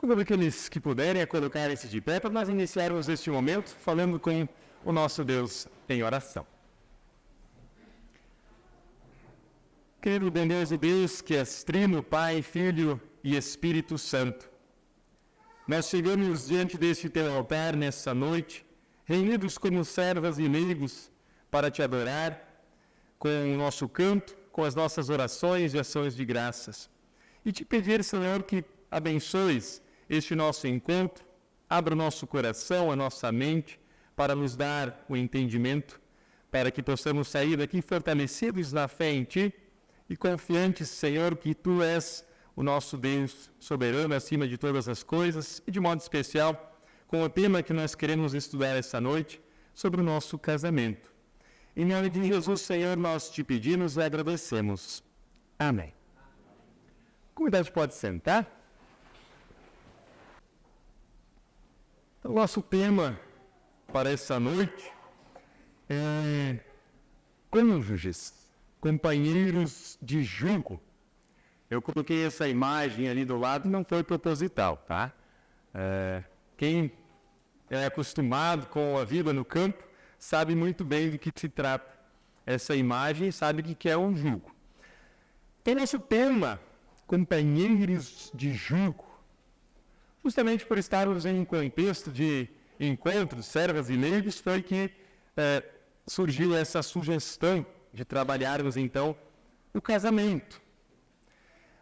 Convido aqueles que puderem a colocarem-se de pé para nós iniciarmos este momento falando com o nosso Deus em oração. Querido Deus e Deus, que és Trino, Pai, Filho e Espírito Santo, nós chegamos diante deste teu altar nessa noite, reunidos como servas e leigos, para te adorar com o nosso canto, com as nossas orações e ações de graças. E te pedir, Senhor, que abençoes este nosso encontro, abra o nosso coração, a nossa mente, para nos dar o entendimento, para que possamos sair daqui fortalecidos na fé em Ti e confiantes, Senhor, que Tu és o nosso Deus soberano acima de todas as coisas, e de modo especial com o tema que nós queremos estudar essa noite, sobre o nosso casamento. Em nome de Jesus, Senhor, nós te pedimos e agradecemos. Amém. A comunidade pode sentar. Então, o nosso tema para essa noite é cônjuges, companheiros de jugo. Eu coloquei essa imagem ali do lado, não foi proposital, tá? Quem é acostumado com a vida no campo sabe muito bem do que se trata essa imagem e sabe o que é um jugo. Tem nosso tema, companheiros de jugo, justamente por estarmos em um contexto de encontros, servas e leigos, foi que surgiu essa sugestão de trabalharmos, então, o casamento.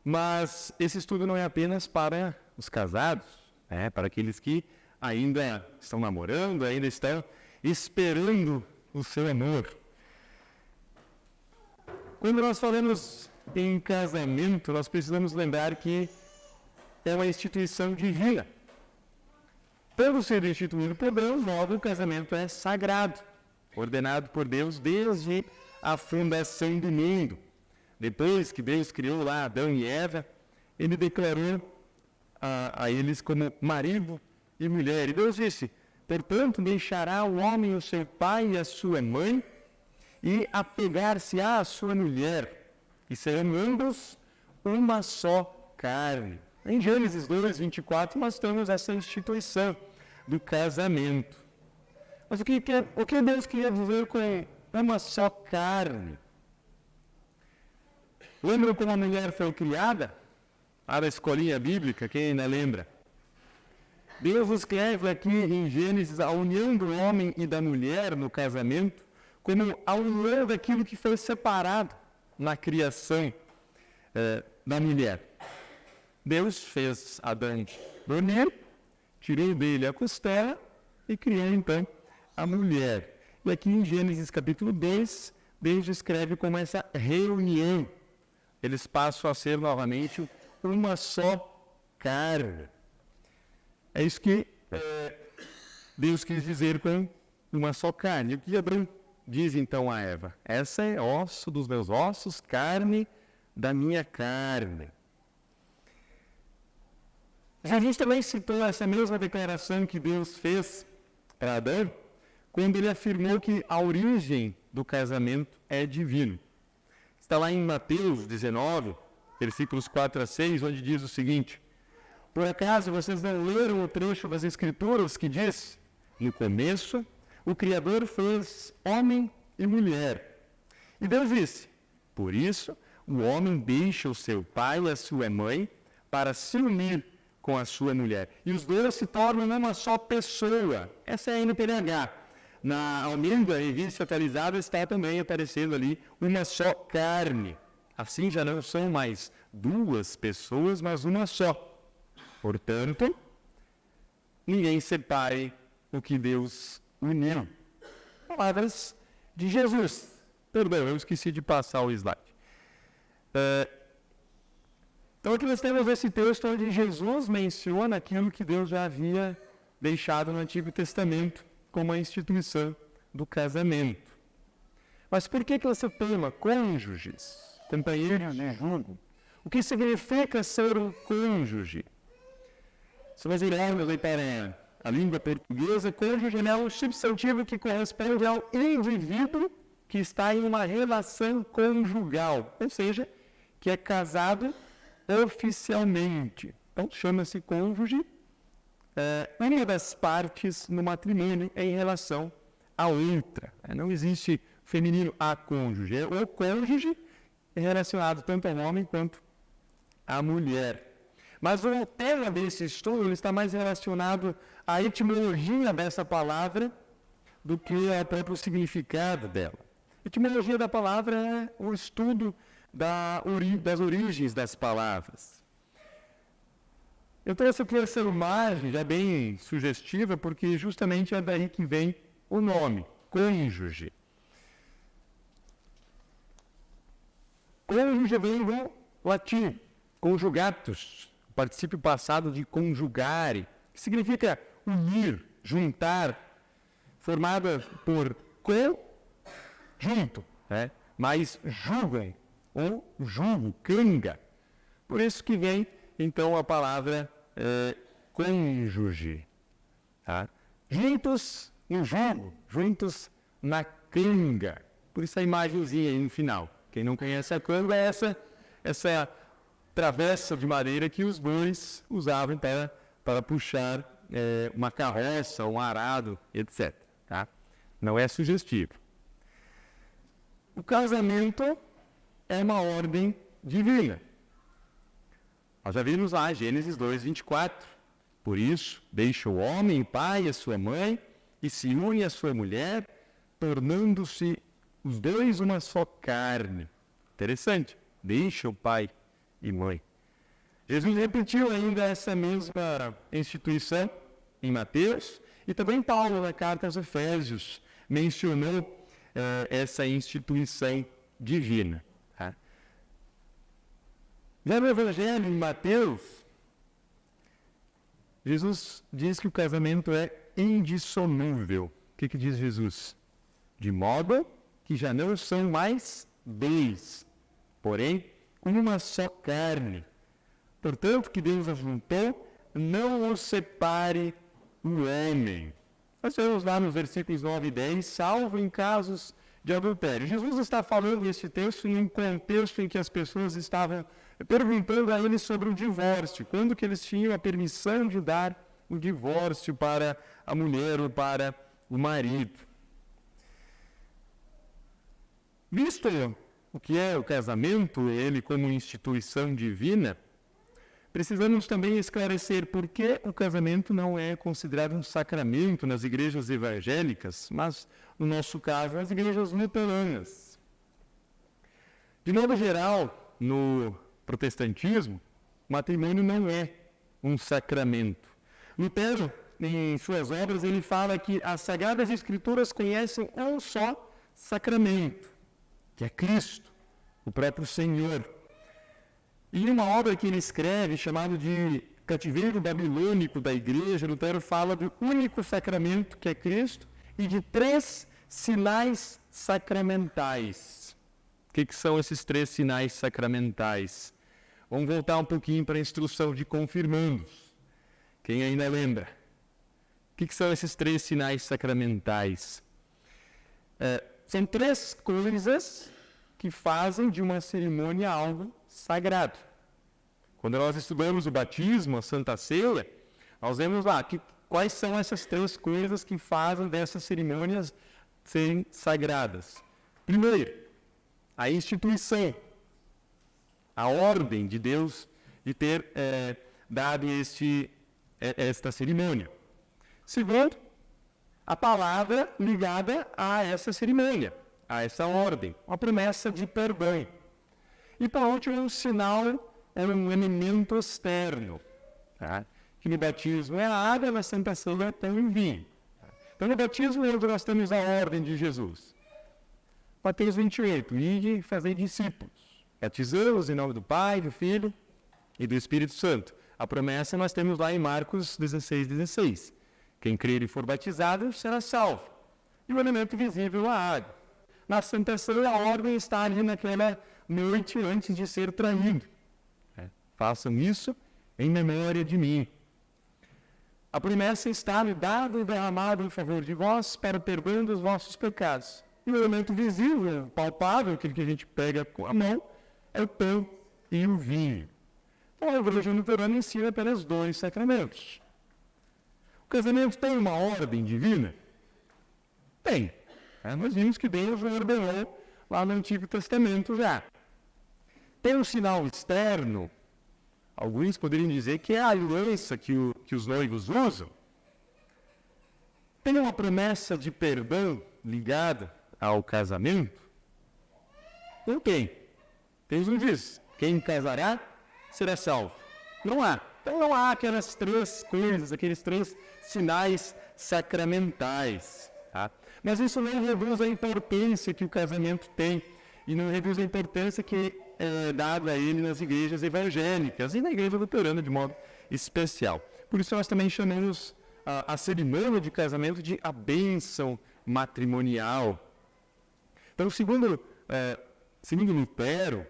Mas esse estudo não é apenas para os casados, para aqueles que ainda estão namorando, ainda estão esperando o seu amor. Quando nós falamos em casamento, nós precisamos lembrar que é uma instituição divina. Pelo ser instituído por Deus, logo o casamento é sagrado, ordenado por Deus desde a fundação do mundo. Depois que Deus criou lá Adão e Eva, Ele declarou a eles como marido e mulher. E Deus disse: portanto, deixará o homem o seu pai e a sua mãe, e apegar-se-á à sua mulher, e serão ambos uma só carne. Em Gênesis 2, 24, nós temos essa instituição do casamento. Mas o que Deus queria dizer com uma só carne? Lembram como a mulher foi criada? A escolinha bíblica, quem ainda lembra? Deus escreve aqui em Gênesis a união do homem e da mulher no casamento como a união daquilo que foi separado na criação da mulher. Deus fez Adão mulher, tirou dele a costela e criou então a mulher. E aqui em Gênesis capítulo 2, Deus escreve como essa reunião. Eles passam a ser novamente uma só carne. É isso que Deus quis dizer com uma só carne. O que Abraão diz então a Eva? Essa é osso dos meus ossos, carne da minha carne. Jesus também citou essa mesma declaração que Deus fez para Adão, quando ele afirmou que a origem do casamento é divina. Está lá em Mateus 19, versículos 4 a 6, onde diz o seguinte: por acaso vocês não leram o trecho das Escrituras que diz: no começo, o Criador fez homem e mulher. E Deus disse: por isso, o homem deixa o seu pai e a sua mãe para se unir com a sua mulher. E os dois se tornam uma só pessoa. Essa é a NPLH. Na Almeida, revista atualizada, está também aparecendo ali uma só carne. Assim já não são mais duas pessoas, mas uma só. Portanto, ninguém separe o que Deus uniu. Palavras de Jesus. Perdão, eu esqueci de passar o slide. Então aqui nós temos esse texto onde Jesus menciona aquilo que Deus já havia deixado no Antigo Testamento como a instituição do casamento. Mas por que esse tema, cônjuges, companheiros de jugo? O que significa ser um cônjuge? Se nós olharmos para a língua portuguesa, cônjuge é um substantivo que corresponde ao indivíduo que está em uma relação conjugal, ou seja, que é casado oficialmente. Então, chama-se cônjuge uma das partes no matrimônio em relação à outra. Não existe feminino a cônjuge. O cônjuge é relacionado tanto ao homem quanto à mulher. Mas o tema desse estudo ele está mais relacionado à etimologia dessa palavra do que ao próprio significado dela. A etimologia da palavra é o estudo das origens das palavras. Eu trouxe aqui essa imagem, já bem sugestiva, porque justamente é daí que vem o nome, cônjuge. Cônjuge vem do latim, conjugatus, o particípio passado de conjugare, que significa unir, juntar, formada por junto, mas julgam, ou julgo, canga. Por isso que vem, então, a palavra cônjuge. Tá? Juntos no julgo, juntos na canga. Por isso a imagenzinha aí no final. Quem não conhece a canga é essa travessa de madeira que os bois usavam para puxar uma carroça, um arado, etc. Tá? Não é sugestivo. O casamento é uma ordem divina. Nós já vimos lá, Gênesis 2, 24. Por isso, deixa o homem, o pai, a sua mãe, e se une à sua mulher, tornando-se os dois uma só carne. Interessante. Deixa o pai e mãe. Jesus repetiu ainda essa mesma instituição em Mateus, e também Paulo, na carta aos Efésios, mencionou essa instituição divina. Tá? Já no Evangelho, em Mateus, Jesus diz que o casamento é indissolúvel. O que diz Jesus? De modo que já não são mais dois, porém uma só carne. Portanto, que Deus ajuntou, não os separe o homem. Nós vemos lá nos versículos 9 e 10, salvo em casos de adultério. Jesus está falando nesse texto em um contexto em que as pessoas estavam perguntando a ele sobre o divórcio, quando que eles tinham a permissão de dar o divórcio para a mulher ou para o marido. Visto o que é o casamento, ele como instituição divina, precisamos também esclarecer por que o casamento não é considerado um sacramento nas igrejas evangélicas, mas, no nosso caso, nas igrejas luteranas. De modo geral, no protestantismo, o matrimônio não é um sacramento. Lutero, em suas obras, ele fala que as Sagradas Escrituras conhecem um só sacramento, que é Cristo, o próprio Senhor. E em uma obra que ele escreve, chamada de Cativeiro Babilônico da Igreja, Lutero fala do único sacramento, que é Cristo, e de 3 sinais sacramentais. O que são esses 3 sinais sacramentais? Vamos voltar um pouquinho para a instrução de confirmandos. Quem ainda lembra? O que são esses 3 sinais sacramentais? São 3 coisas que fazem de uma cerimônia algo sagrado. Quando nós estudamos o batismo, a Santa Ceia, nós vemos lá quais são essas 3 coisas que fazem dessas cerimônias serem sagradas. Primeiro, a instituição, a ordem de Deus de ter dado esta cerimônia. Segundo, a palavra ligada a essa cerimônia, a essa ordem, uma promessa de perdão. E, por último, um sinal, um elemento externo, tá? Que no batismo é a água, na Santa Ceia é o vinho. Então, no batismo, nós temos a ordem de Jesus. Mateus 28, ide e fazei discípulos. Batizamos em nome do Pai, do Filho e do Espírito Santo. A promessa nós temos lá em Marcos 16, 16. Quem crer e for batizado será salvo. E o elemento visível, a água. Na Santa Ceia, a ordem está ali naquela noite antes de ser traído. Façam isso em memória de mim. A promessa está me dado e derramado em favor de vós para o perdão dos vossos pecados. E o elemento visível, palpável, aquele que a gente pega com a mão, é o pão e o vinho. A Igreja Luterana ensina apenas 2 sacramentos. O casamento tem uma ordem divina? Tem. Nós vimos que Deus ordenou lá no Antigo Testamento já. Tem um sinal externo? Alguns poderiam dizer que é a aliança que os noivos usam. Tem uma promessa de perdão ligada ao casamento? Não tem. Deus não diz, quem casará será salvo. Não há. Então não há aquelas 3 coisas, aqueles 3 sinais sacramentais. Tá? Mas isso não reduz a importância que o casamento tem e não reduz a importância que é dada a ele nas igrejas evangélicas e na igreja luterana de modo especial. Por isso nós também chamamos a cerimônia de casamento de a bênção matrimonial. Então, segundo Lutero,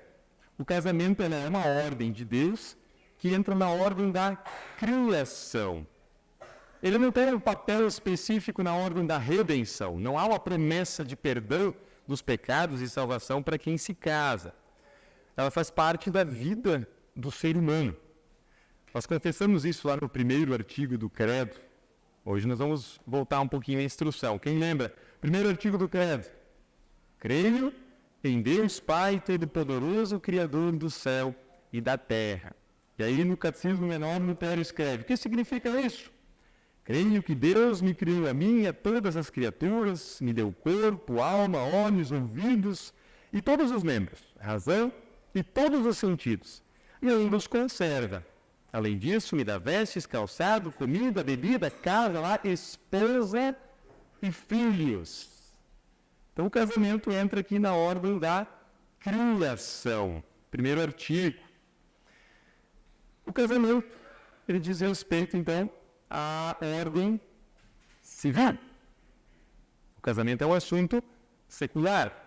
o casamento é uma ordem de Deus que entra na ordem da criação. Ele não tem um papel específico na ordem da redenção. Não há uma promessa de perdão dos pecados e salvação para quem se casa. Ela faz parte da vida do ser humano. Nós confessamos isso lá no primeiro artigo do Credo. Hoje nós vamos voltar um pouquinho à instrução. Quem lembra? Primeiro artigo do Credo. Creio em Deus Pai Todo-Poderoso, Criador do céu e da terra. E aí no Catecismo Menor, Lutero escreve: o que significa isso? Creio que Deus me criou a mim e a todas as criaturas, me deu corpo, alma, olhos, ouvidos e todos os membros, razão e todos os sentidos, e ainda os conserva. Além disso, me dá vestes, calçado, comida, bebida, casa, esposa e filhos. Então o casamento entra aqui na ordem da criação. Primeiro artigo. O casamento, ele diz respeito, então, à ordem civil. O casamento é um assunto secular.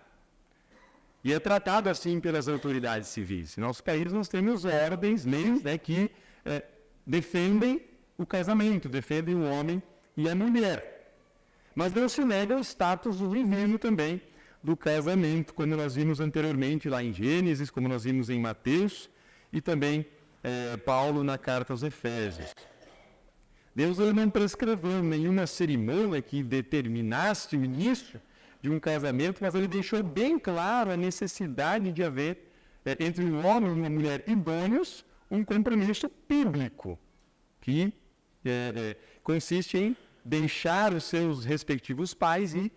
E é tratado assim pelas autoridades civis. Em nosso país nós temos ordens, leis, que defendem o casamento, defendem o homem e a mulher. Mas não se nega o status divino também do casamento, como nós vimos anteriormente lá em Gênesis, como nós vimos em Mateus, e também Paulo na carta aos Efésios. Deus não prescreveu nenhuma cerimônia que determinasse o início de um casamento, mas ele deixou bem claro a necessidade de haver, entre um homem e uma mulher idôneos, um compromisso bíblico, que consiste em deixar os seus respectivos pais e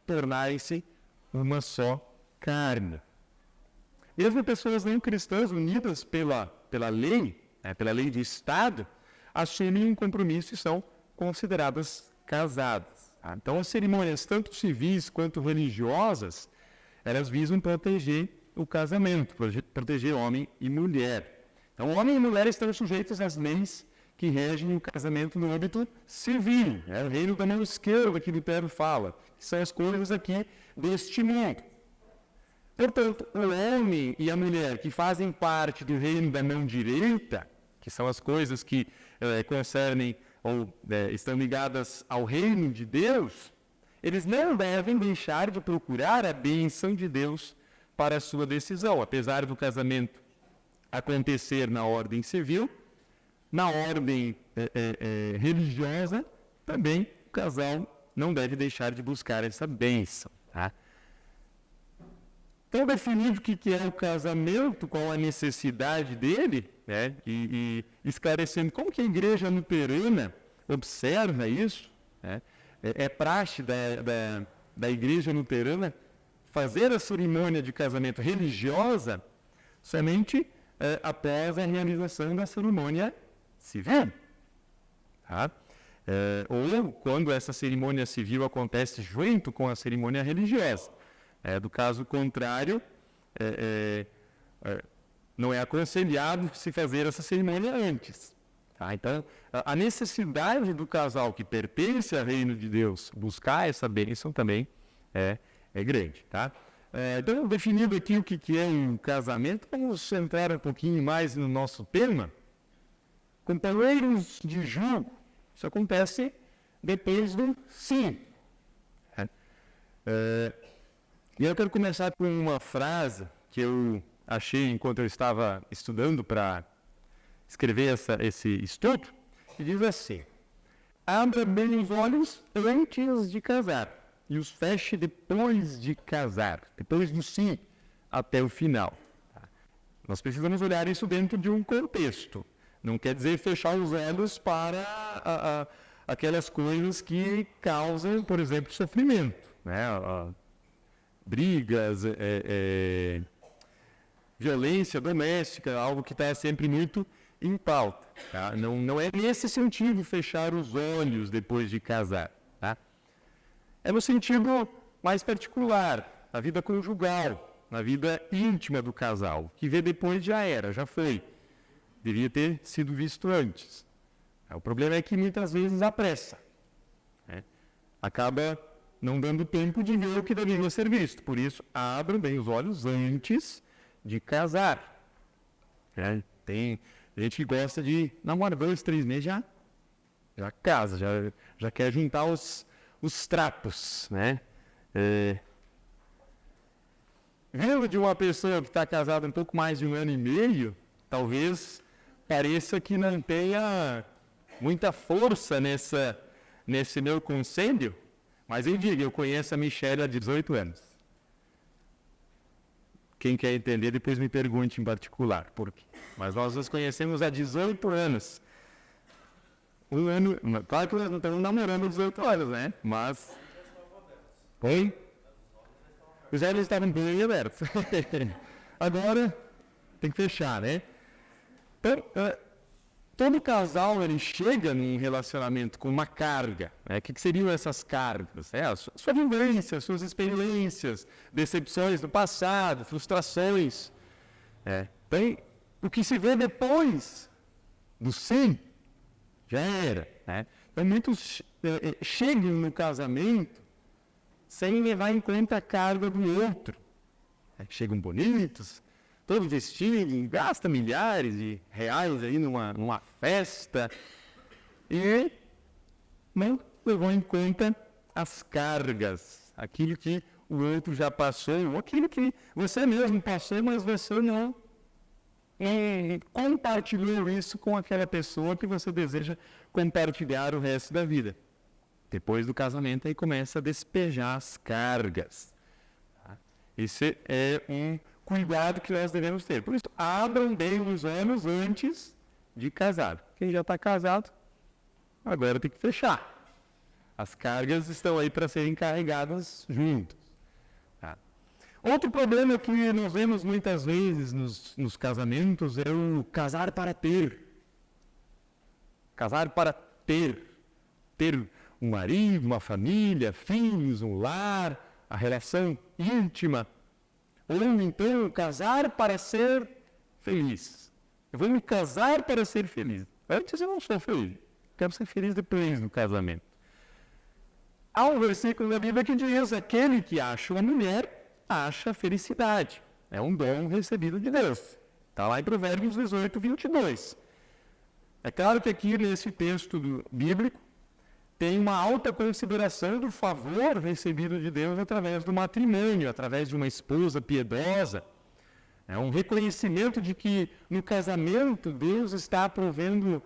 tornarem-se uma só carne. Mesmo pessoas não cristãs unidas pela lei, pela lei de Estado, assumem um compromisso e são consideradas casadas. Então, as cerimônias, tanto civis quanto religiosas, elas visam proteger o casamento, proteger homem e mulher. Então, homem e mulher estão sujeitos às leis que regem o casamento no âmbito civil. É o reino da mão esquerda que Lutero fala, que são as coisas aqui deste mundo. Portanto, o homem e a mulher que fazem parte do reino da mão direita, que são as coisas que concernem ou estão ligadas ao reino de Deus, eles não devem deixar de procurar a bênção de Deus para a sua decisão. Apesar do casamento acontecer na ordem civil, na ordem religiosa, também o casal não deve deixar de buscar essa bênção. Tá? Então, definido o que é o casamento, qual a necessidade dele, e esclarecendo como que a igreja luterana observa isso, é praxe da igreja luterana fazer a cerimônia de casamento religiosa somente após a realização da cerimônia civil. Tá? Ou quando essa cerimônia civil acontece junto com a cerimônia religiosa. Do caso contrário, não é aconselhado se fazer essa cerimônia antes. Tá? Então, a necessidade do casal que pertence ao reino de Deus buscar essa bênção também é grande. Tá? Então, definido aqui o que é um casamento, vamos entrar um pouquinho mais no nosso tema. Companheiros de jogo, isso acontece depois do sim. E eu quero começar com uma frase que eu achei enquanto eu estava estudando para escrever esse estudo, e diz assim: abra bem os olhos antes de casar e os feche depois de casar, depois do sim, até o final. Nós precisamos olhar isso dentro de um contexto. Não quer dizer fechar os olhos para aquelas coisas que causam, por exemplo, sofrimento, né? Brigas, violência doméstica, algo que está sempre muito em pauta. Tá? Não é nesse sentido fechar os olhos depois de casar. Tá? É no sentido mais particular, na vida conjugal, na vida íntima do casal. Que vê depois já foi. Devia ter sido visto antes. O problema é que muitas vezes apressa. Né? Acaba não dando tempo de ver o que deveria ser visto. Por isso, abram bem os olhos antes de casar. Tem gente que gosta de namorar 2, 3 meses, já casa, já quer juntar os trapos, né? Vendo de uma pessoa que está casada um pouco mais de 1 ano e meio, talvez pareça que não tenha muita força nesse meu conselho, mas eu digo, eu conheço a Michelle há 18 anos. Quem quer entender, depois me pergunte em particular por quê. Mas nós nos conhecemos há 18 anos. Claro que nós não estamos namorando há 18 anos, né? Mas... Oi? Os olhos estavam bem abertos. Agora, tem que fechar, né? Então, todo casal, ele chega num relacionamento com uma carga. Né? O que seriam essas cargas? A sua vivência, suas experiências, decepções do passado, frustrações. Então, o que se vê depois do sim, já era. Né? Então, muitos chegam no casamento sem levar em conta a carga do outro. Chegam bonitos, todo vestido, gasta milhares de reais aí numa festa e não levou em conta as cargas, aquilo que o outro já passou, ou aquilo que você mesmo passou, mas você não compartilhou isso com aquela pessoa que você deseja compartilhar o resto da vida. Depois do casamento, aí começa a despejar as cargas. Tá? Esse é um cuidado que nós devemos ter. Por isso, abram bem os olhos antes de casar. Quem já está casado, agora tem que fechar. As cargas estão aí para serem carregadas juntos. Tá? Outro problema que nós vemos muitas vezes nos casamentos é o casar para ter. Casar para ter. Ter um marido, uma família, filhos, um lar, a relação íntima. Ou então, casar para ser feliz. Eu vou me casar para ser feliz. Antes eu não sou feliz. Quero ser feliz depois do casamento. Há um versículo da Bíblia que diz: aquele que acha uma mulher, acha felicidade. É um dom recebido de Deus. Está lá em Provérbios 18, 22. É claro que aqui nesse texto bíblico, tem uma alta consideração do favor recebido de Deus através do matrimônio, através de uma esposa piedosa. É um reconhecimento de que no casamento Deus está provendo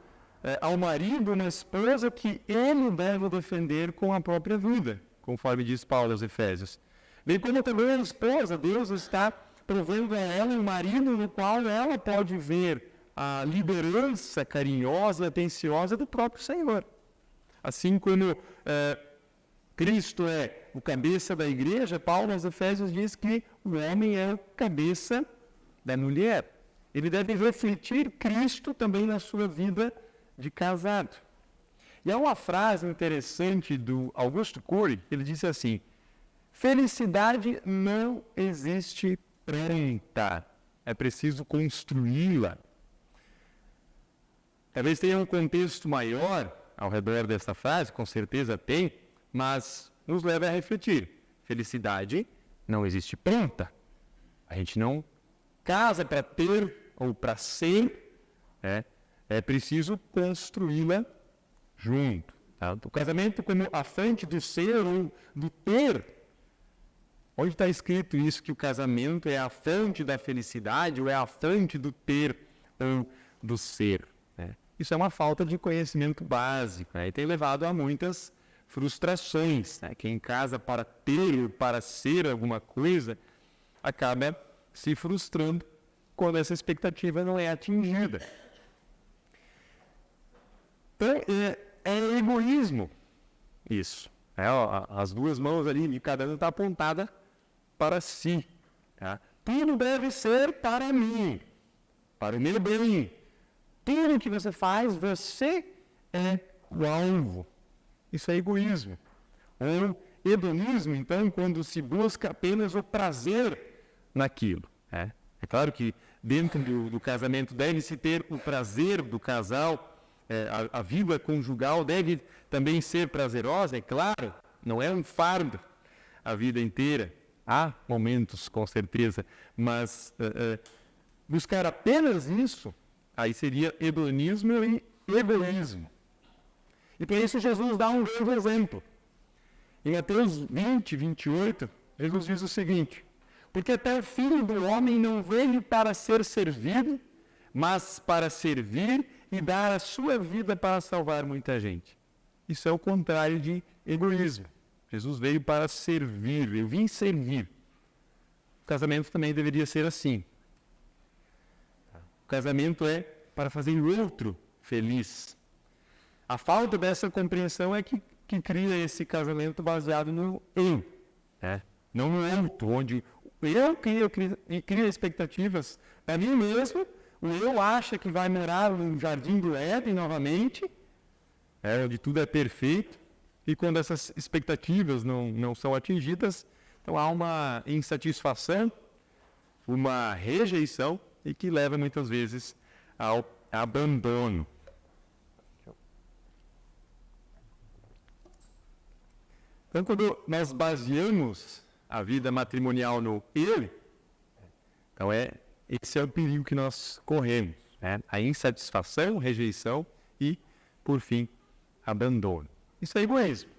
ao marido uma esposa que ele deve defender com a própria vida, conforme diz Paulo aos Efésios. Bem como também a esposa, Deus está provendo a ela um marido no qual ela pode ver a liderança carinhosa, atenciosa do próprio Senhor. Assim como Cristo é o cabeça da igreja, Paulo aos Efésios diz que o homem é o cabeça da mulher. Ele deve refletir Cristo também na sua vida de casado. E há uma frase interessante do Augusto Cury, ele disse assim: felicidade não existe pronta, é preciso construí-la. Talvez tenha um contexto maior ao redor dessa frase, com certeza tem, mas nos leva a refletir. Felicidade não existe pronta. A gente não casa para ter ou para ser, é preciso construí-la junto. Tá? O casamento como a fonte do ser ou do ter. Onde está escrito isso, que o casamento é a fonte da felicidade ou é a fonte do ter ou do ser? isso é uma falta de conhecimento básico, né? E tem levado a muitas frustrações, né? Quem casa para ter ou para ser alguma coisa acaba se frustrando quando essa expectativa não é atingida. Então, é egoísmo isso. As duas mãos ali de cada um está apontada para si. Tá? Tudo deve ser para mim, para o meu bem. Tudo que você faz, você é o alvo. Isso é egoísmo. Ou hedonismo, então, quando se busca apenas o prazer naquilo. É claro que dentro do casamento deve-se ter o prazer do casal, a vida conjugal deve também ser prazerosa, é claro, não é um fardo a vida inteira. Há momentos, com certeza, mas buscar apenas isso, aí seria hedonismo e egoísmo. E por isso Jesus dá um grande exemplo. Em Mateus 20, 28, Jesus diz o seguinte: porque até o Filho do Homem não veio para ser servido, mas para servir e dar a sua vida para salvar muita gente. Isso é o contrário de egoísmo. Jesus veio para servir, eu vim servir. O casamento também deveria ser assim. O casamento é para fazer o outro feliz. A falta dessa compreensão é que cria esse casamento baseado no eu, não no outro, onde eu crio expectativas para mim mesmo, o eu acha que vai morar no jardim do Éden novamente, onde tudo é perfeito, e quando essas expectativas não são atingidas, então há uma insatisfação, uma rejeição, e que leva muitas vezes ao abandono. Então, quando nós baseamos a vida matrimonial no eu, então esse é o perigo que nós corremos, a insatisfação, rejeição e, por fim, abandono. Isso é egoísmo.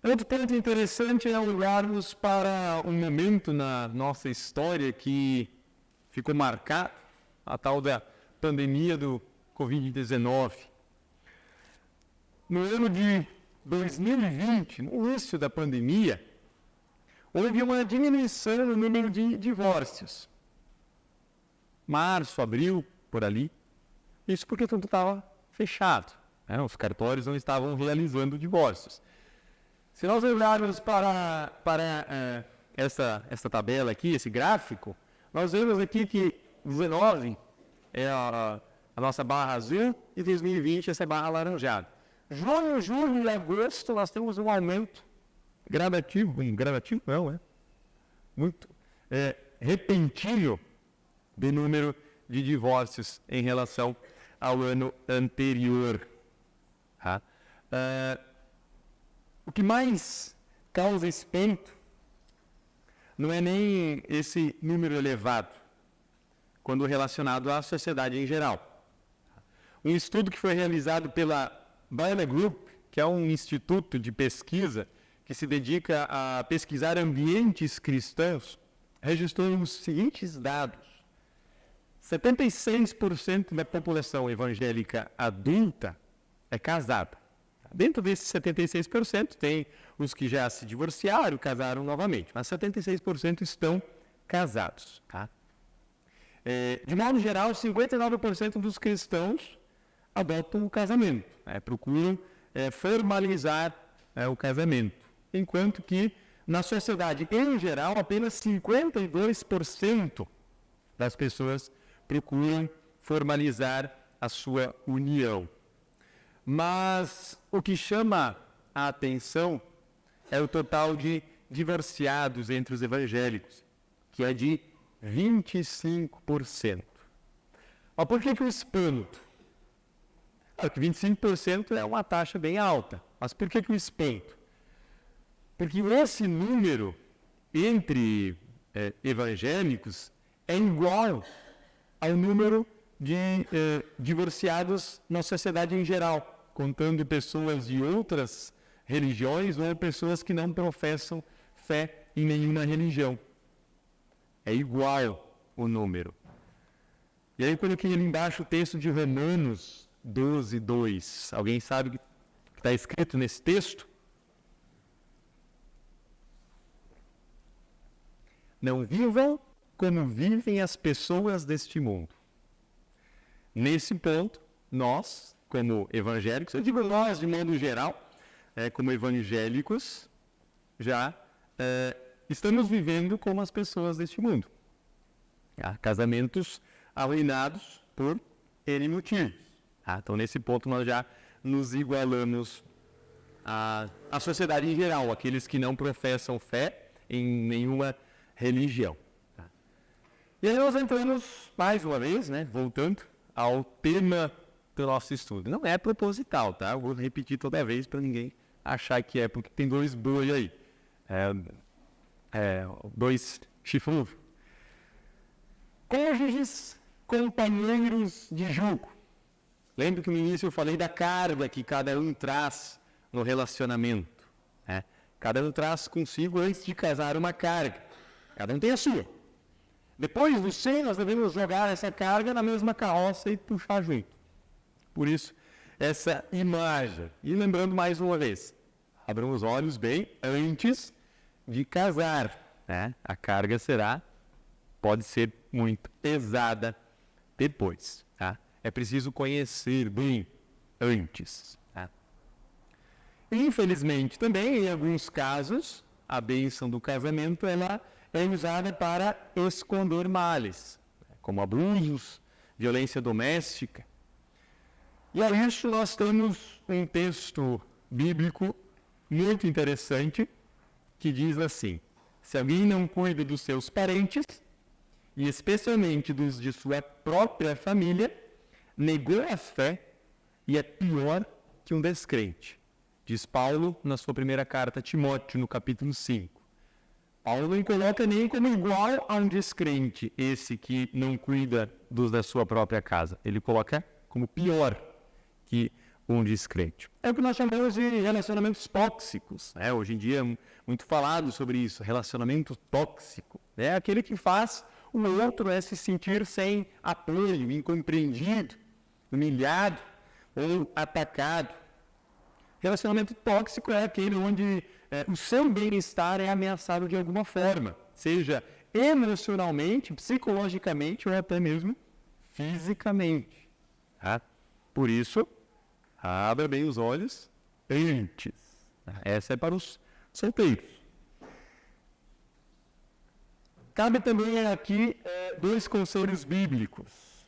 Outro ponto interessante é olharmos para um momento na nossa história que ficou marcado, a tal da pandemia do Covid-19. No ano de 2020, no início da pandemia, houve uma diminuição no número de divórcios. Março, abril, por ali. Isso porque tudo estava fechado. Os cartórios não estavam realizando divórcios. Se nós olharmos para essa tabela aqui, esse gráfico, nós vemos aqui que 19 é a nossa barra azul e 2020 essa barra alaranjada. Junho, julho e agosto nós temos um aumento gradativo não, muito repentino do número de divórcios em relação ao ano anterior. O que mais causa espanto não é nem esse número elevado, quando relacionado à sociedade em geral. Um estudo que foi realizado pela Baila Group, que é um instituto de pesquisa que se dedica a pesquisar ambientes cristãos, registrou os seguintes dados. 76% da população evangélica adulta é casada. Dentro desses 76%, tem os que já se divorciaram, casaram novamente, mas 76% estão casados. De modo geral, 59% dos cristãos adotam o casamento, procuram formalizar o casamento, enquanto que na sociedade em geral apenas 52% das pessoas procuram formalizar a sua união. Mas o que chama a atenção é o total de divorciados entre os evangélicos, que é de 25%. Mas por que o espanto? Porque 25% é uma taxa bem alta. Mas por que o espanto? Porque esse número entre evangélicos é igual ao número de divorciados na sociedade em geral, contando pessoas de outras religiões ou pessoas que não professam fé em nenhuma religião. É igual o número. E aí eu coloquei ali embaixo o texto de Romanos 12, 2. Alguém sabe o que está escrito nesse texto? Não vivam como vivem as pessoas deste mundo. Nesse ponto, nós, como evangélicos, eu digo nós de modo geral, como evangélicos, já estamos vivendo como as pessoas deste mundo. Há casamentos arruinados por N motivos. Então, nesse ponto, nós já nos igualamos à sociedade em geral, aqueles que não professam fé em nenhuma religião. E aí nós entramos, mais uma vez, voltando ao tema do nosso estudo. Não é proposital, tá? Eu vou repetir toda vez para ninguém achar que é, porque tem dois boi aí. Dois chifrudos. Cônjuges, companheiros de julgo. Lembra que no início eu falei da carga que cada um traz no relacionamento. Cada um traz consigo, antes de casar, uma carga. Cada um tem a sua. Depois do ser, nós devemos jogar essa carga na mesma carroça e puxar junto. Por isso, essa imagem. E lembrando mais uma vez, abram os olhos bem antes de casar. A carga pode ser muito pesada depois. É preciso conhecer bem antes. Infelizmente, também, em alguns casos, a bênção do casamento ela é usada para esconder males, como abusos, violência doméstica. E a isso nós temos um texto bíblico muito interessante que diz assim: se alguém não cuida dos seus parentes, e especialmente dos de sua própria família, negou a fé e é pior que um descrente. Diz Paulo na sua primeira carta a Timóteo, no capítulo 5. Paulo não coloca nem como igual a um descrente, esse que não cuida dos da sua própria casa. Ele coloca como pior que um descrente. É o que nós chamamos de relacionamentos tóxicos. Hoje em dia é muito falado sobre isso, relacionamento tóxico. É aquele que faz o outro se sentir sem apoio, incompreendido, humilhado ou atacado. Relacionamento tóxico é aquele onde o seu bem-estar é ameaçado de alguma forma, seja emocionalmente, psicologicamente ou até mesmo fisicamente. Por isso, abra bem os olhos antes. Essa é para os solteiros. Cabe também aqui dois conselhos bíblicos.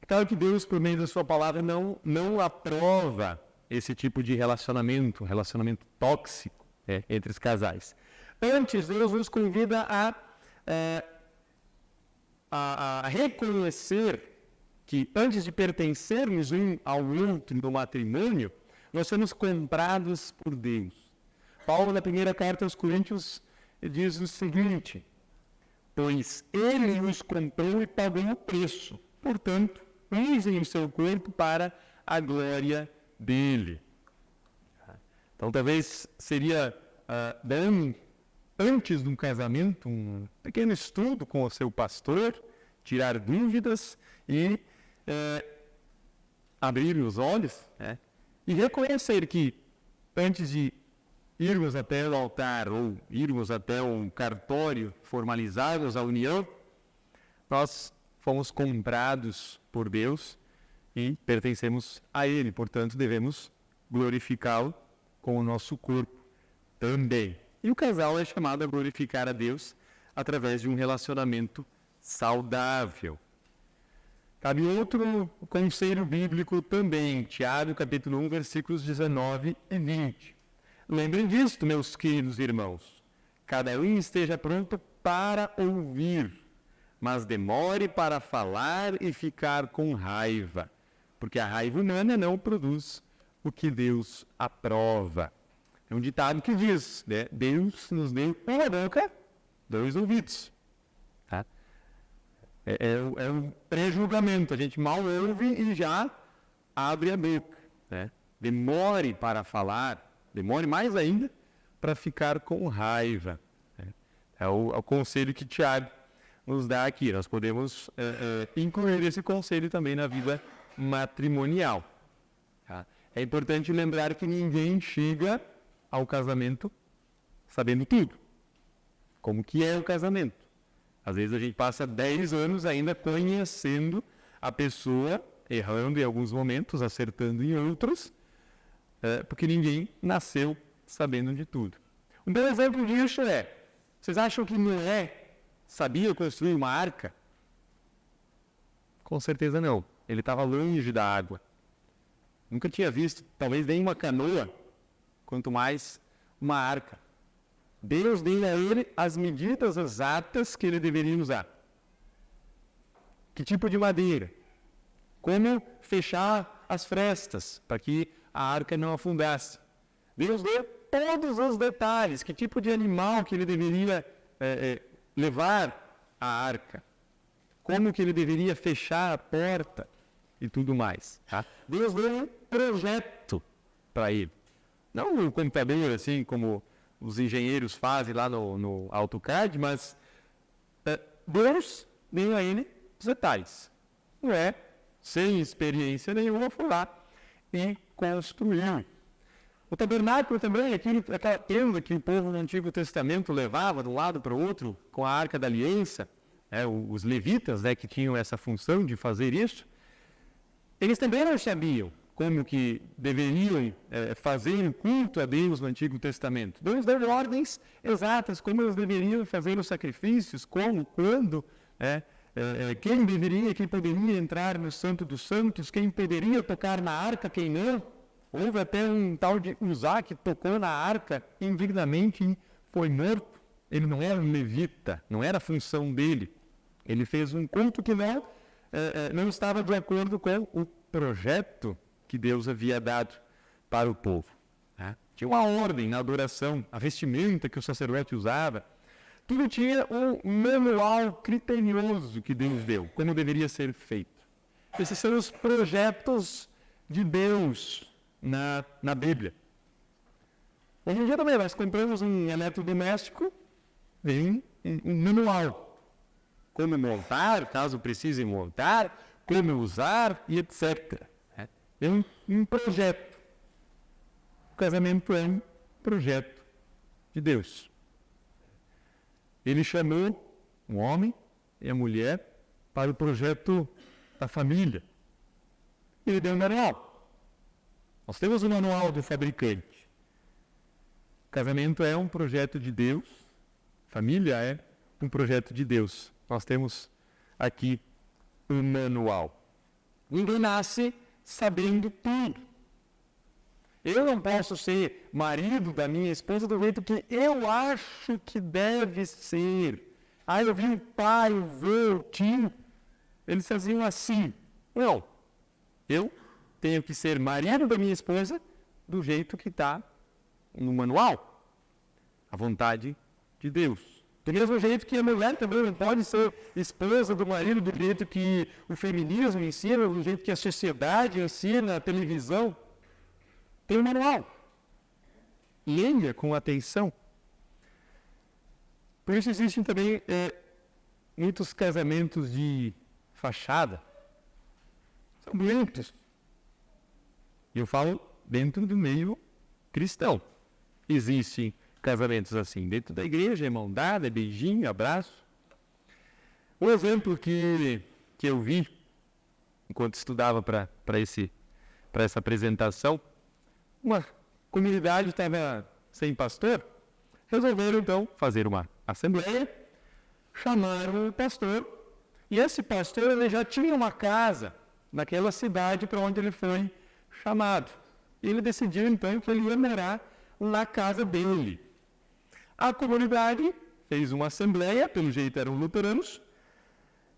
Claro que Deus, por meio da sua palavra, não aprova esse tipo de relacionamento tóxico entre os casais. Antes, Deus nos convida a reconhecer que antes de pertencermos um ao outro no matrimônio, nós somos comprados por Deus. Paulo, na primeira carta aos Coríntios, diz o seguinte: pois Ele nos comprou e pagou o preço. Portanto, usem o seu corpo para a glória dele. Então, talvez seria antes de um casamento, um pequeno estudo com o seu pastor, tirar dúvidas e abrir os olhos e reconhecer que antes de irmos até o altar ou irmos até um cartório, formalizarmos a união, nós fomos comprados por Deus e pertencemos a Ele, portanto, devemos glorificá-lo com o nosso corpo também. E o casal é chamado a glorificar a Deus através de um relacionamento saudável. Cabe outro conselho bíblico também, Tiago, capítulo 1, versículos 19 e 20. Lembrem disto, meus queridos irmãos. Cada um esteja pronto para ouvir, mas demore para falar e ficar com raiva, porque a raiva humana não produz o que Deus aprova. É um ditado que diz, Deus nos deu uma boca, dois ouvidos. É um pré-julgamento, a gente mal ouve e já abre a boca. Demore para falar, demore mais ainda para ficar com raiva. É o conselho que Tiago nos dá aqui. Nós podemos incluir esse conselho também na vida matrimonial. Tá? É importante lembrar que ninguém chega ao casamento sabendo tudo. Como que é o casamento? Às vezes a gente passa 10 anos ainda conhecendo a pessoa, errando em alguns momentos, acertando em outros, porque ninguém nasceu sabendo de tudo. Um bom exemplo disso vocês acham que Noé sabia construir uma arca? Com certeza não. Ele estava longe da água. Nunca tinha visto, talvez nem uma canoa, quanto mais uma arca. Deus deu a ele as medidas exatas que ele deveria usar. Que tipo de madeira? Como fechar as frestas para que a arca não afundasse? Deus deu todos os detalhes. Que tipo de animal que ele deveria levar a arca? Como que ele deveria fechar a porta? E tudo mais. Tá? Deus deu um projeto para ele. Não um computador assim como os engenheiros fazem lá no AutoCAD, mas Deus deu a ele os detalhes. Não é, sem experiência nenhuma, foi lá e construiu. O tabernáculo também, aquela tenda que o povo no Antigo Testamento levava de um lado para o outro com a Arca da Aliança, os levitas que tinham essa função de fazer isso, eles também não sabiam como que deveriam fazer culto a Deus no Antigo Testamento. Deus deu ordens exatas, como eles deveriam fazer os sacrifícios, como, quando, quem poderia entrar no Santo dos Santos, quem poderia tocar na arca, quem não. Houve até um tal de Uzá que tocou na arca indignamente e foi morto. Ele não era um levita, não era a função dele. Ele fez um culto que não estava de acordo com o projeto que Deus havia dado para o povo. Né? Tinha uma ordem na adoração, a vestimenta que o sacerdote usava. Tudo tinha um manual criterioso que Deus deu, como deveria ser feito. Esses são os projetos de Deus na Bíblia. Hoje em dia também, nós compramos um eletrodoméstico, vem um manual. Como montar, caso precise montar, como usar e etc. É um projeto. O casamento é um projeto de Deus. Ele chamou o homem e a mulher para o projeto da família. Ele deu um manual. Nós temos o manual do fabricante. O casamento é um projeto de Deus. Família é um projeto de Deus. Nós temos aqui um manual. Ninguém nasce sabendo tudo. Eu não posso ser marido da minha esposa do jeito que eu acho que deve ser. Eu vi o pai, o vô, o tio, eles faziam assim. Não. Eu tenho que ser marido da minha esposa do jeito que está no manual. A vontade de Deus. Do mesmo jeito que a mulher também não pode ser esposa do marido do jeito que o feminismo ensina, do jeito que a sociedade ensina, a televisão. Tem um manual. Leia com atenção. Por isso existem também muitos casamentos de fachada. São bonitos. E eu falo dentro do meio cristão. Existem casamentos assim, dentro da igreja, mão dada, beijinho, abraço. Um exemplo que eu vi, enquanto estudava para essa apresentação, uma comunidade estava sem pastor, resolveram então fazer uma assembleia, chamaram o pastor, e esse pastor ele já tinha uma casa naquela cidade para onde ele foi chamado. E ele decidiu então que ele ia morar na casa dele. A comunidade fez uma assembleia, pelo jeito eram luteranos,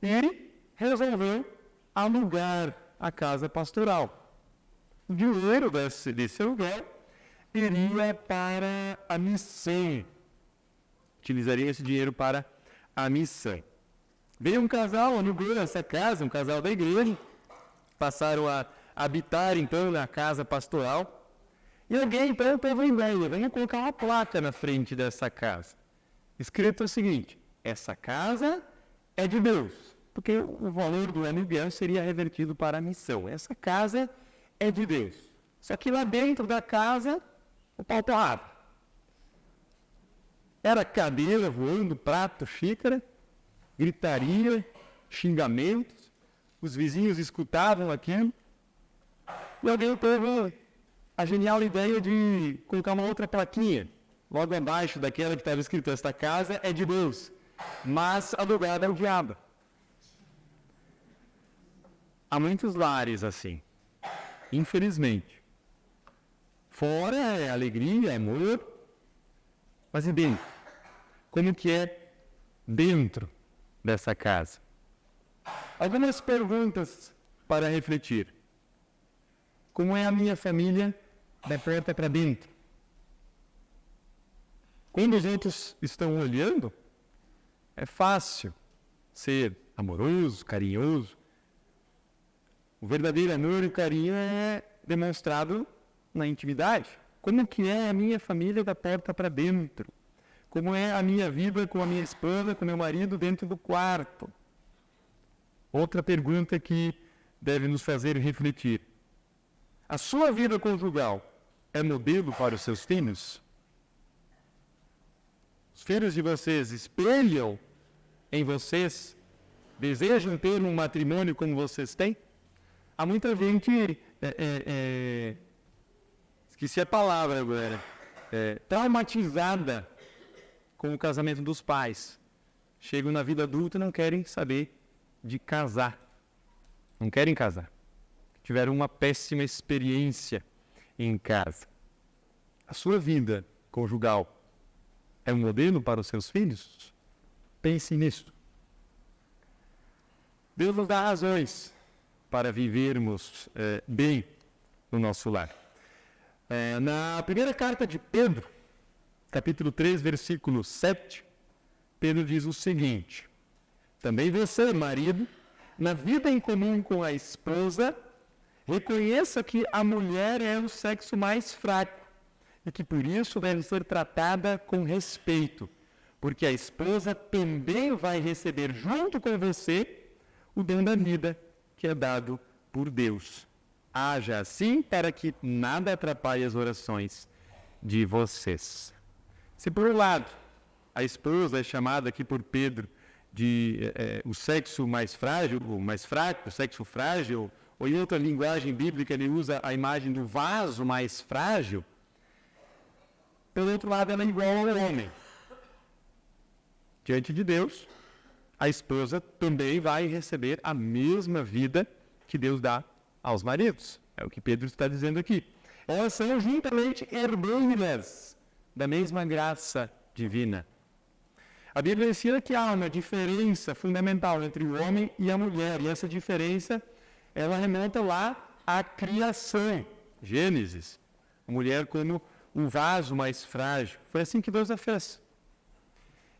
e resolveu alugar a casa pastoral. O dinheiro desse aluguel iria para a missão. Utilizaria esse dinheiro para a missão. Veio um casal, alugou essa casa, um casal da igreja, passaram a habitar então na casa pastoral. E alguém então teve uma ideia, venha colocar uma placa na frente dessa casa. Escrito o seguinte: essa casa é de Deus, porque o valor do aluguel seria revertido para a missão. Essa casa é de Deus. Só que lá dentro da casa, o pau torrava. Era cadeira voando, prato, xícara, gritaria, xingamentos. Os vizinhos escutavam aquilo. E alguém teve a genial ideia de colocar uma outra plaquinha logo abaixo daquela que estava escrito: esta casa é de Deus, mas alugada é o diabo. Há muitos lares assim, infelizmente. Fora é alegria, é amor, mas e dentro? Como que é dentro dessa casa? Algumas perguntas para refletir. Como é a minha família da porta para dentro? Quando os outros estão olhando, é fácil ser amoroso, carinhoso. O verdadeiro amor e carinho é demonstrado na intimidade. Como que é a minha família da porta para dentro? Como é a minha vida com a minha esposa, com meu marido dentro do quarto? Outra pergunta que deve nos fazer refletir. A sua vida conjugal é modelo para os seus filhos? Os filhos de vocês espelham em vocês? Desejam ter um matrimônio como vocês têm? Há muita gente, esqueci a palavra agora, traumatizada com o casamento dos pais. Chegam na vida adulta e não querem saber de casar. Não querem casar. Tiveram uma péssima experiência em casa. A sua vida conjugal é um modelo para os seus filhos? Pense nisso. Deus nos dá razões para vivermos bem no nosso lar. Na primeira carta de Pedro, capítulo 3, versículo 7, Pedro diz o seguinte: também você, marido, na vida em comum com a esposa, reconheça que a mulher é o sexo mais fraco e que por isso deve ser tratada com respeito, porque a esposa também vai receber junto com você o dom da vida que é dado por Deus. Haja assim para que nada atrapalhe as orações de vocês. Se por um lado a esposa é chamada aqui por Pedro de o sexo mais frágil, o mais fraco, o sexo frágil, ou em outra linguagem bíblica ele usa a imagem do vaso mais frágil, pelo outro lado ela é igual ao homem. Diante de Deus, a esposa também vai receber a mesma vida que Deus dá aos maridos. É o que Pedro está dizendo aqui. Elas são juntamente herdeiras da mesma graça divina. A Bíblia ensina que há uma diferença fundamental entre o homem e a mulher, e essa diferença ela remonta lá à criação. Gênesis, a mulher como um vaso mais frágil. Foi assim que Deus a fez.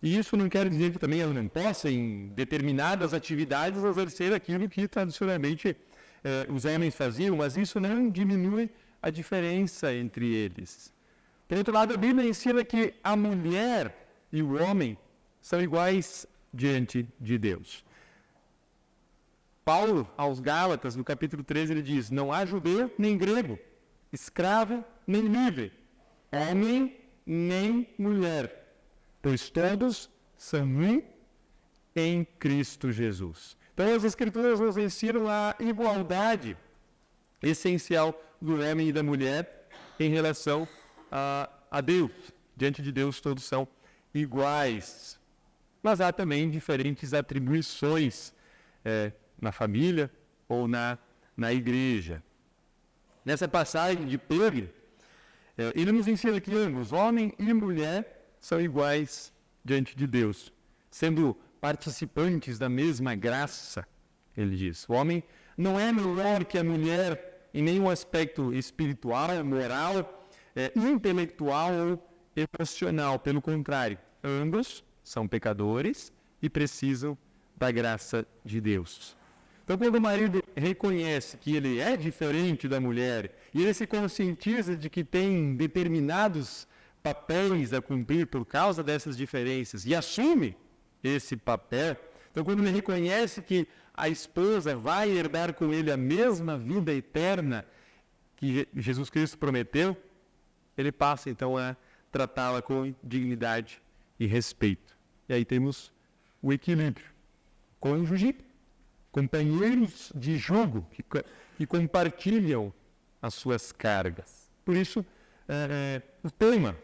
E isso não quer dizer que também ela não possa, em determinadas atividades, exercer aquilo que tradicionalmente os homens faziam, mas isso não diminui a diferença entre eles. Por outro lado, a Bíblia ensina que a mulher e o homem são iguais diante de Deus. Paulo, aos Gálatas, no capítulo 13, ele diz: não há judeu nem grego, escravo nem livre, homem nem mulher, pois todos são um em Cristo Jesus. Então as Escrituras nos ensinam a igualdade essencial do homem e da mulher em relação a Deus. Diante de Deus todos são iguais. Mas há também diferentes atribuições na família ou na igreja. Nessa passagem de Pedro, ele nos ensina que ambos, homem e mulher, são iguais diante de Deus, sendo participantes da mesma graça, ele diz. O homem não é melhor que a mulher em nenhum aspecto espiritual, moral, intelectual ou emocional. Pelo contrário, ambos são pecadores e precisam da graça de Deus. Então, quando o marido reconhece que ele é diferente da mulher e ele se conscientiza de que tem determinados papéis a cumprir por causa dessas diferenças e assume esse papel, Então, quando ele reconhece que a esposa vai herdar com ele a mesma vida eterna que Jesus Cristo prometeu, ele passa então a tratá-la com dignidade e respeito. E aí temos o equilíbrio. Cônjuge, companheiros de jugo que compartilham as suas cargas. Por isso, o tema.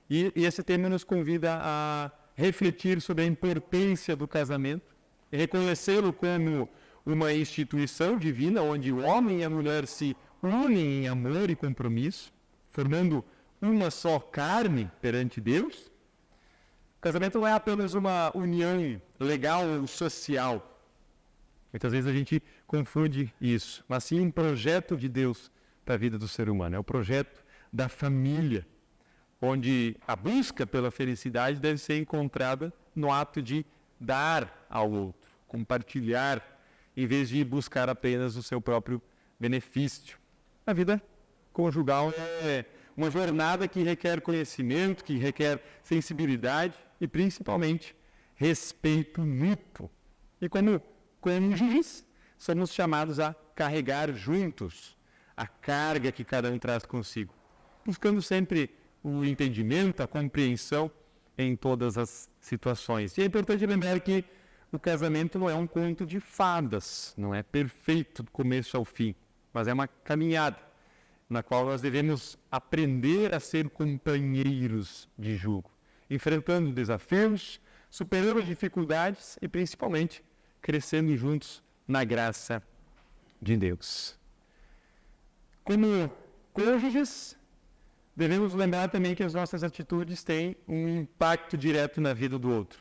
E esse tema nos convida a refletir sobre a importância do casamento, e reconhecê-lo como uma instituição divina, onde o homem e a mulher se unem em amor e compromisso, formando uma só carne perante Deus. O casamento não é apenas uma união legal ou social. Muitas vezes a gente confunde isso, mas sim um projeto de Deus para a vida do ser humano. É o projeto da família, onde a busca pela felicidade deve ser encontrada no ato de dar ao outro, compartilhar, em vez de buscar apenas o seu próprio benefício. A vida conjugal é uma jornada que requer conhecimento, que requer sensibilidade e, principalmente, respeito mútuo. E como cônjuges, somos chamados a carregar juntos a carga que cada um traz consigo, buscando sempre o entendimento, a compreensão em todas as situações. E é importante lembrar que o casamento não é um conto de fadas, não é perfeito do começo ao fim, mas é uma caminhada na qual nós devemos aprender a ser companheiros de jugo, enfrentando desafios, superando dificuldades e, principalmente, crescendo juntos na graça de Deus. Como cônjuges, devemos lembrar também que as nossas atitudes têm um impacto direto na vida do outro.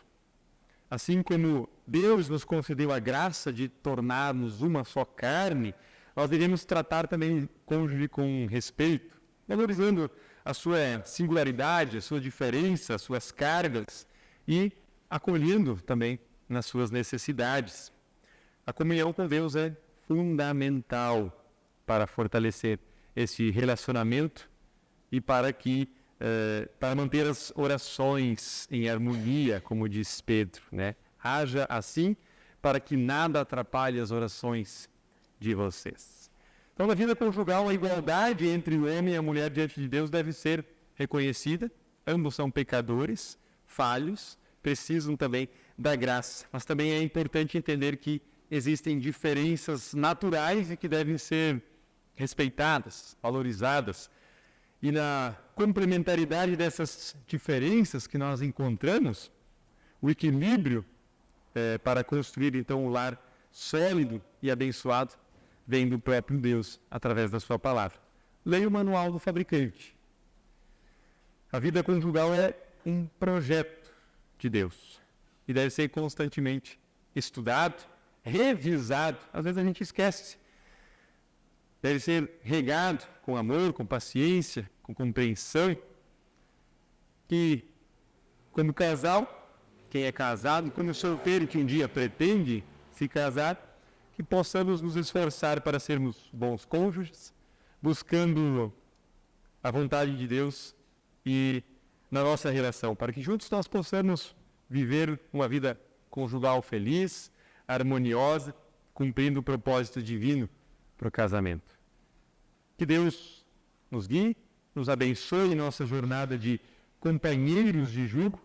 Assim como Deus nos concedeu a graça de tornar-nos uma só carne, nós devemos tratar também o cônjuge com respeito, valorizando a sua singularidade, a sua diferença, as suas cargas e acolhendo também nas suas necessidades. A comunhão com Deus é fundamental para fortalecer esse relacionamento e para manter as orações em harmonia, como diz Pedro, né? Haja assim para que nada atrapalhe as orações de vocês. Então, na vida conjugal, a igualdade entre o homem e a mulher diante de Deus deve ser reconhecida. Ambos são pecadores, falhos, precisam também da graça. Mas também é importante entender que existem diferenças naturais e que devem ser respeitadas, valorizadas. E na complementaridade dessas diferenças que nós encontramos, o equilíbrio para construir então um lar sólido e abençoado vem do próprio Deus através da sua palavra. Leia o manual do fabricante. A vida conjugal é um projeto de Deus e deve ser constantemente estudado, revisado. Às vezes a gente esquece. Deve ser regado com amor, com paciência, com compreensão. Que, como casal, quem é casado, como solteiro que um dia pretende se casar, que possamos nos esforçar para sermos bons cônjuges, buscando a vontade de Deus e na nossa relação, para que juntos nós possamos viver uma vida conjugal feliz, harmoniosa, cumprindo o propósito divino para o casamento. Que Deus nos guie, nos abençoe em nossa jornada de companheiros de jugo,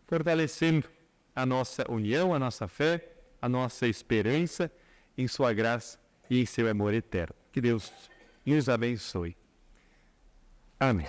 fortalecendo a nossa união, a nossa fé, a nossa esperança em sua graça e em seu amor eterno. Que Deus nos abençoe. Amém.